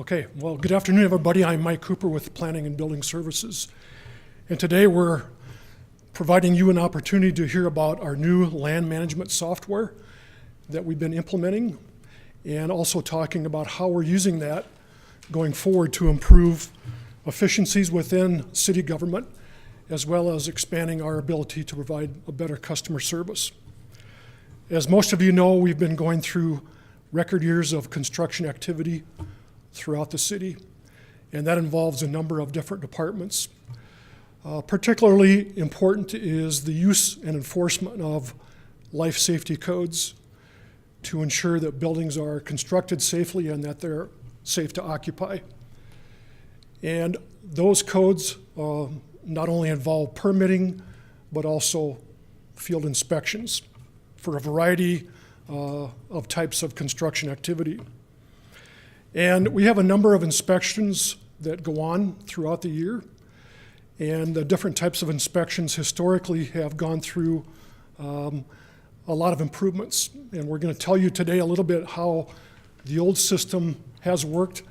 Okay, well, good afternoon, everybody. I'm Mike Cooper with Planning and Building Services. And today we're providing you an opportunity to hear about our new land management software that we've been implementing, and also talking about how we're using that going forward to improve efficiencies within city government, as well as expanding our ability to provide a better customer service. As most of you know, we've been going through record years of construction activity throughout the city, and that involves a number of different departments. Particularly important is the use and enforcement of life safety codes to ensure that buildings are constructed safely and that they're safe to occupy. And those codes not only involve permitting, but also field inspections for a variety of types of construction activity. And we have a number of inspections that go on throughout the year, and the different types of inspections historically have gone through a lot of improvements. And we're going to tell you today a little bit how the old system has worked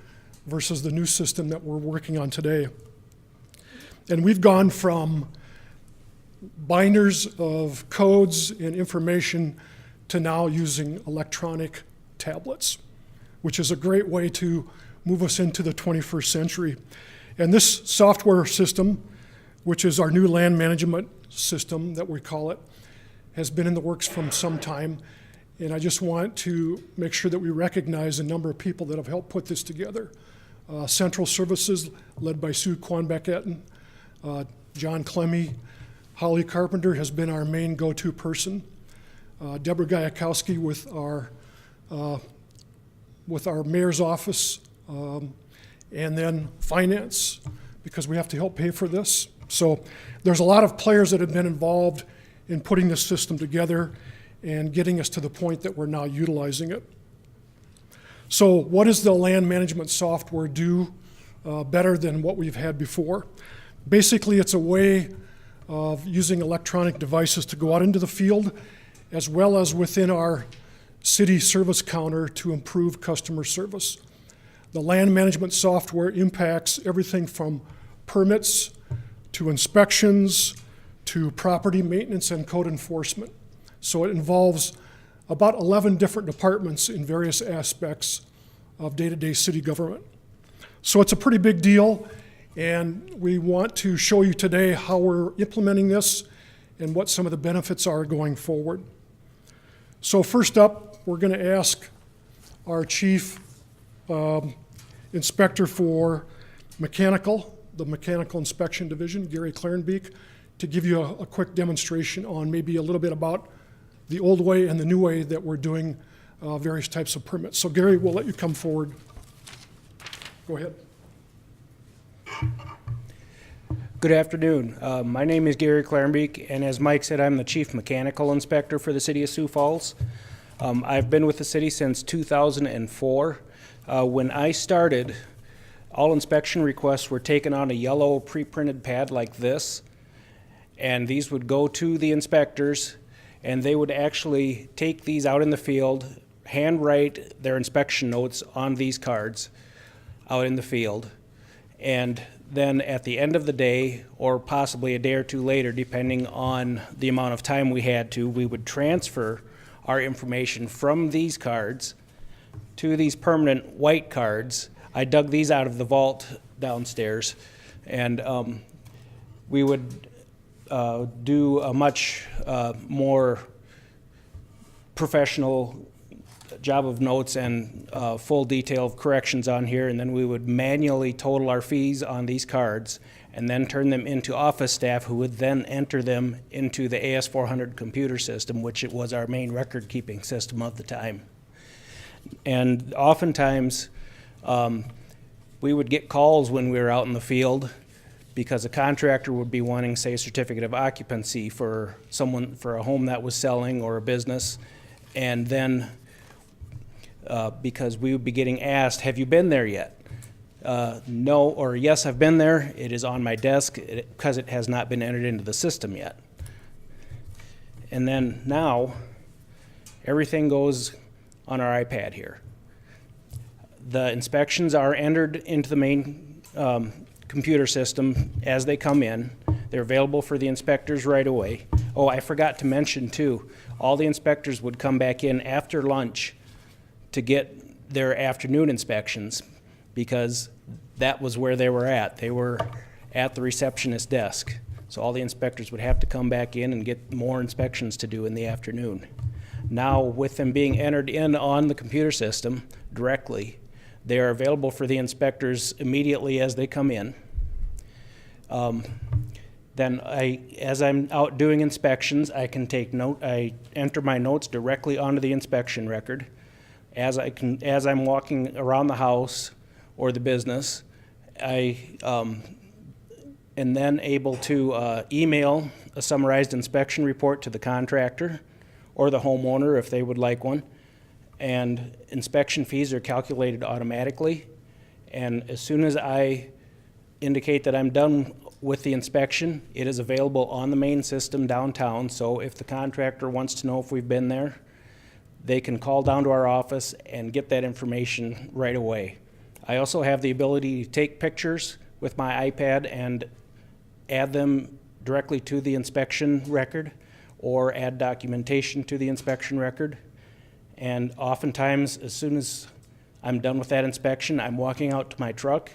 versus the new system that we're working on today. And we've gone from binders of codes and information to now using electronic tablets, which is a great way to move us into the 21st century. And this software system, which is our new land management system that we call it, has been in the works from some time. And I just want to make sure that we recognize a number of people that have helped put this together. Central Services, led by Sue Quanbeck-Etten, John Clemmy, Holly Carpenter has been our main go-to person. Deborah Gajekowski with our mayor's office, and then finance, because we have to help pay for this. So there's a lot of players that have been involved in putting this system together and getting us to the point that we're now utilizing it. So what does the land management software do better than what we've had before? Basically, it's a way of using electronic devices to go out into the field, as well as within our city service counter to improve customer service. The land management software impacts everything from permits to inspections to property maintenance and code enforcement. So it involves about 11 different departments in various aspects of day-to-day city government. So it's a pretty big deal, and we want to show you today how we're implementing this and what some of the benefits are going forward. So first up, we're going to ask our chief inspector for the Mechanical Inspection Division, Gary Clarenbeek, to give you a quick demonstration on maybe a little bit about the old way and the new way that we're doing various types of permits. So Gary, we'll let you come forward. Go ahead. Good afternoon. My name is Gary Clarenbeek, and as Mike said, I'm the Chief Mechanical Inspector for the City of Sioux Falls. I've been with the city since 2004. When I started, all inspection requests were taken on a yellow pre-printed pad like this, and these would go to the inspectors, and they would actually take these out in the field, handwrite their inspection notes on these cards out in the field, and then at the end of the day, or possibly a day or two later, depending on the amount of time we had to, we would transfer our information from these cards to these permanent white cards. I dug these out of the vault downstairs, and we would do a much more professional job of notes and full detail of corrections on here, and then we would manually total our fees on these cards and then turn them into office staff who would then enter them into the AS400 computer system, which it was our main record-keeping system of the time. And oftentimes, we would get calls when we were out in the field because a contractor would be wanting, say, a certificate of occupancy for someone, for a home that was selling or a business, and then because we would be getting asked, have you been there yet? No, or yes, I've been there. It is on my desk because it has not been entered into the system yet. And then now, everything goes on our iPad here. The inspections are entered into the main computer system as they come in. They're available for the inspectors right away. Oh, I forgot to mention too, all the inspectors would come back in after lunch to get their afternoon inspections, because that was where they were at. They were at the receptionist desk. So all the inspectors would have to come back in and get more inspections to do in the afternoon. Now, with them being entered in on the computer system directly, they are available for the inspectors immediately as they come in. Then as I'm out doing inspections, I can take note. I enter my notes directly onto the inspection record. As I'm walking around the house or the business, I am then able to email a summarized inspection report to the contractor or the homeowner if they would like one. And inspection fees are calculated automatically. And as soon as I indicate that I'm done with the inspection, it is available on the main system downtown. So if the contractor wants to know if we've been there, they can call down to our office and get that information right away. I also have the ability to take pictures with my iPad and add them directly to the inspection record, or add documentation to the inspection record. And oftentimes, as soon as I'm done with that inspection, I'm walking out to my truck,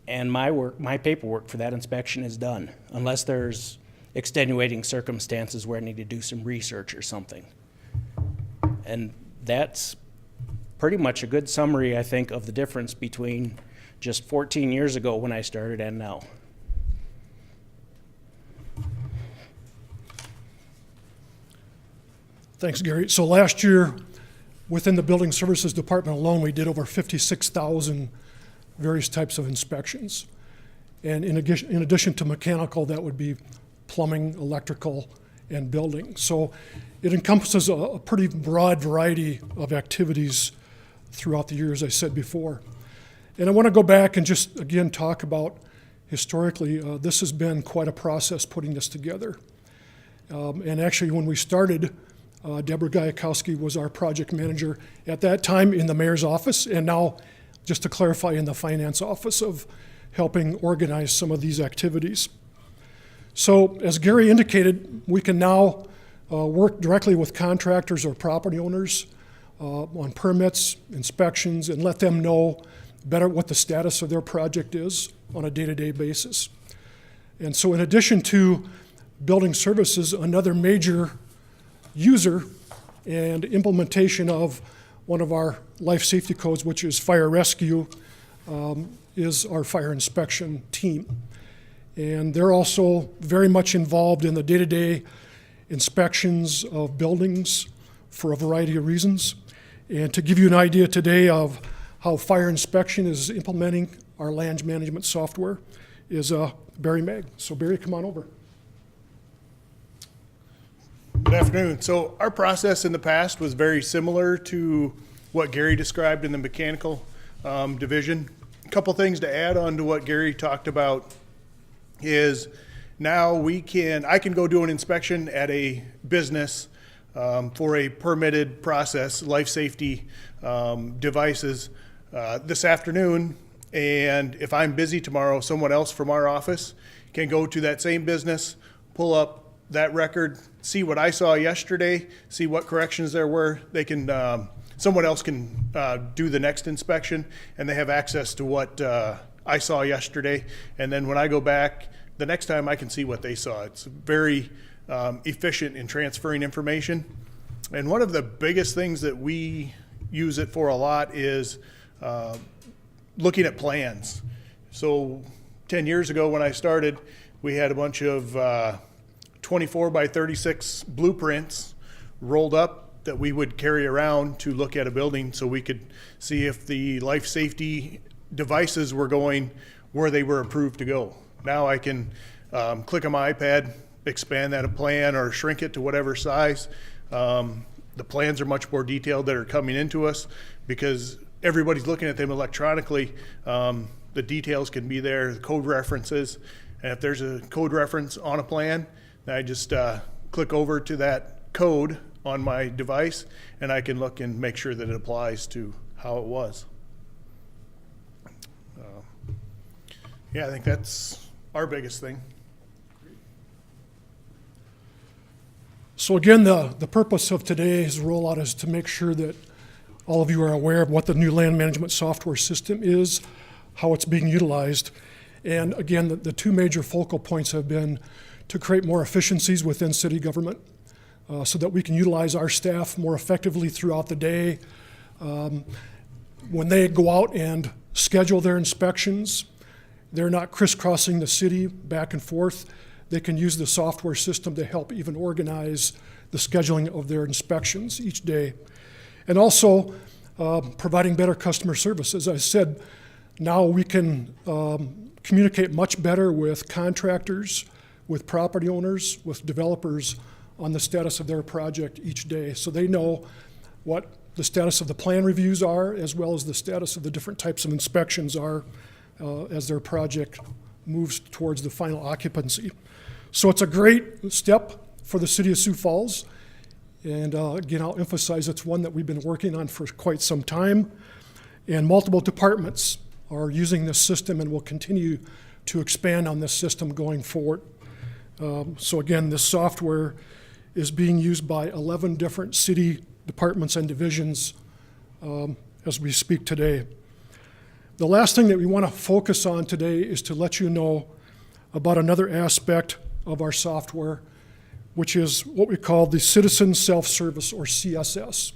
and my paperwork for that inspection is done, unless there's extenuating circumstances where I need to do some research or something. And that's pretty much a good summary, I think, of the difference between just 14 years ago when I started and now. Thanks, Gary. So last year, within the Building Services Department alone, we did over 56,000 various types of inspections. And in addition to mechanical, that would be plumbing, electrical, and building. So it encompasses a pretty broad variety of activities throughout the year, as I said before. And I want to go back and just, again, talk about historically, this has been quite a process putting this together. And actually, when we started, Deborah Gajekowski was our project manager at that time in the mayor's office, and now, just to clarify, in the finance office, of helping organize some of these activities. So as Gary indicated, we can now work directly with contractors or property owners on permits, inspections, and let them know better what the status of their project is on a day-to-day basis. And so in addition to building services, another major user and implementation of one of our life safety codes, which is fire rescue, is our fire inspection team. And they're also very much involved in the day-to-day inspections of buildings for a variety of reasons. And to give you an idea today of how fire inspection is implementing our land management software is Barry Mag. So Barry, come on over. Good afternoon. So our process in the past was very similar to what Gary described in the mechanical division. A couple things to add on to what Gary talked about is now I can go do an inspection at a business for a permitted process, life safety devices this afternoon, and if I'm busy tomorrow, someone else from our office can go to that same business, pull up that record, see what I saw yesterday, see what corrections there were. They can, someone else can do the next inspection, and they have access to what I saw yesterday. And then when I go back the next time, I can see what they saw. It's very efficient in transferring information. And one of the biggest things that we use it for a lot is looking at plans. So 10 years ago when I started, we had a bunch of 24 by 36 blueprints rolled up that we would carry around to look at a building so we could see if the life safety devices were going where they were approved to go. Now I can click on my iPad, expand that plan or shrink it to whatever size. The plans are much more detailed that are coming into us because everybody's looking at them electronically. The details can be there, the code references, and if there's a code reference on a plan, I just click over to that code on my device, and I can look and make sure that it applies to how it was. Yeah, I think that's our biggest thing. So again, the purpose of today's rollout is to make sure that all of you are aware of what the new land management software system is, how it's being utilized. And again, the two major focal points have been to create more efficiencies within city government so that we can utilize our staff more effectively throughout the day. When they go out and schedule their inspections, they're not crisscrossing the city back and forth. They can use the software system to help even organize the scheduling of their inspections each day. And also providing better customer service. As I said, now we can communicate much better with contractors, with property owners, with developers on the status of their project each day. So they know what the status of the plan reviews are, as well as the status of the different types of inspections are as their project moves towards the final occupancy. So it's a great step for the city of Sioux Falls. And again, I'll emphasize it's one that we've been working on for quite some time. And multiple departments are using this system and will continue to expand on this system going forward. So again, this software is being used by 11 different city departments and divisions as we speak today. The last thing that we want to focus on today is to let you know about another aspect of our software, which is what we call the Citizen Self-Service, or CSS.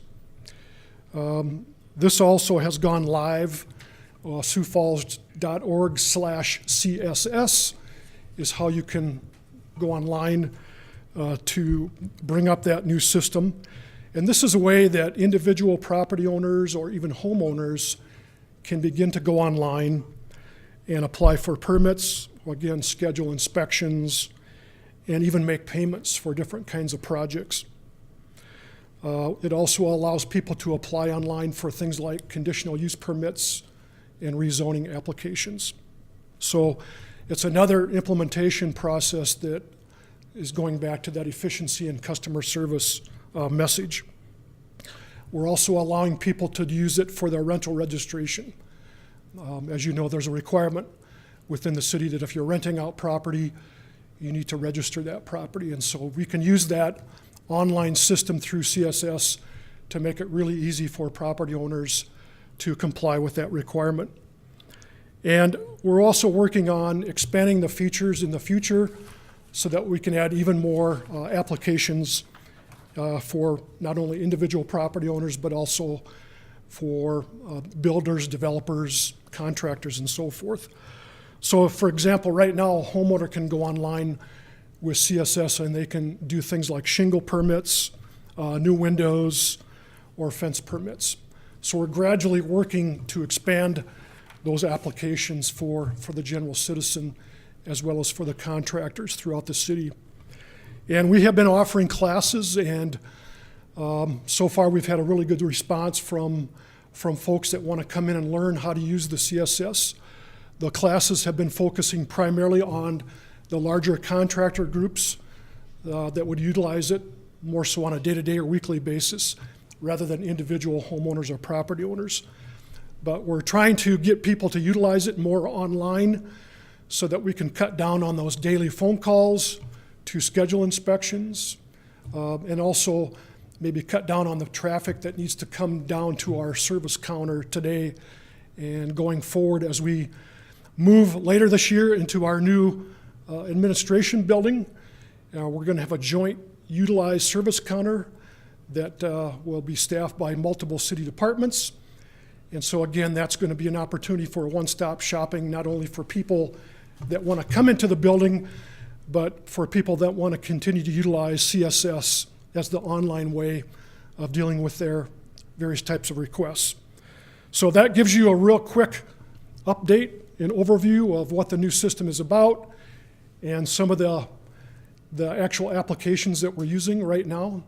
This also has gone live. SiouxFalls.org/CSS is how you can go online to bring up that new system. And this is a way that individual property owners or even homeowners can begin to go online and apply for permits, again, schedule inspections, and even make payments for different kinds of projects. It also allows people to apply online for things like conditional use permits and rezoning applications. So it's another implementation process that is going back to that efficiency and customer service message. We're also allowing people to use it for their rental registration. As you know, there's a requirement within the city that if you're renting out property, you need to register that property. And so we can use that online system through CSS to make it really easy for property owners to comply with that requirement. And we're also working on expanding the features in the future so that we can add even more applications for not only individual property owners, but also for builders, developers, contractors, and so forth. So for example, right now, a homeowner can go online with CSS and they can do things like shingle permits, new windows, or fence permits. So we're gradually working to expand those applications for the general citizen as well as for the contractors throughout the city. And we have been offering classes, and so far we've had a really good response from folks that want to come in and learn how to use the CSS. The classes have been focusing primarily on the larger contractor groups that would utilize it more so on a day-to-day or weekly basis rather than individual homeowners or property owners. But we're trying to get people to utilize it more online so that we can cut down on those daily phone calls to schedule inspections, and also maybe cut down on the traffic that needs to come down to our service counter today and going forward as we move later this year into our new administration building. We're going to have a joint utilized service counter that will be staffed by multiple city departments. And so again, that's going to be an opportunity for one-stop shopping, not only for people that want to come into the building, but for people that want to continue to utilize CSS as the online way of dealing with their various types of requests. So that gives you a real quick update and overview of what the new system is about and some of the actual applications that we're using right now.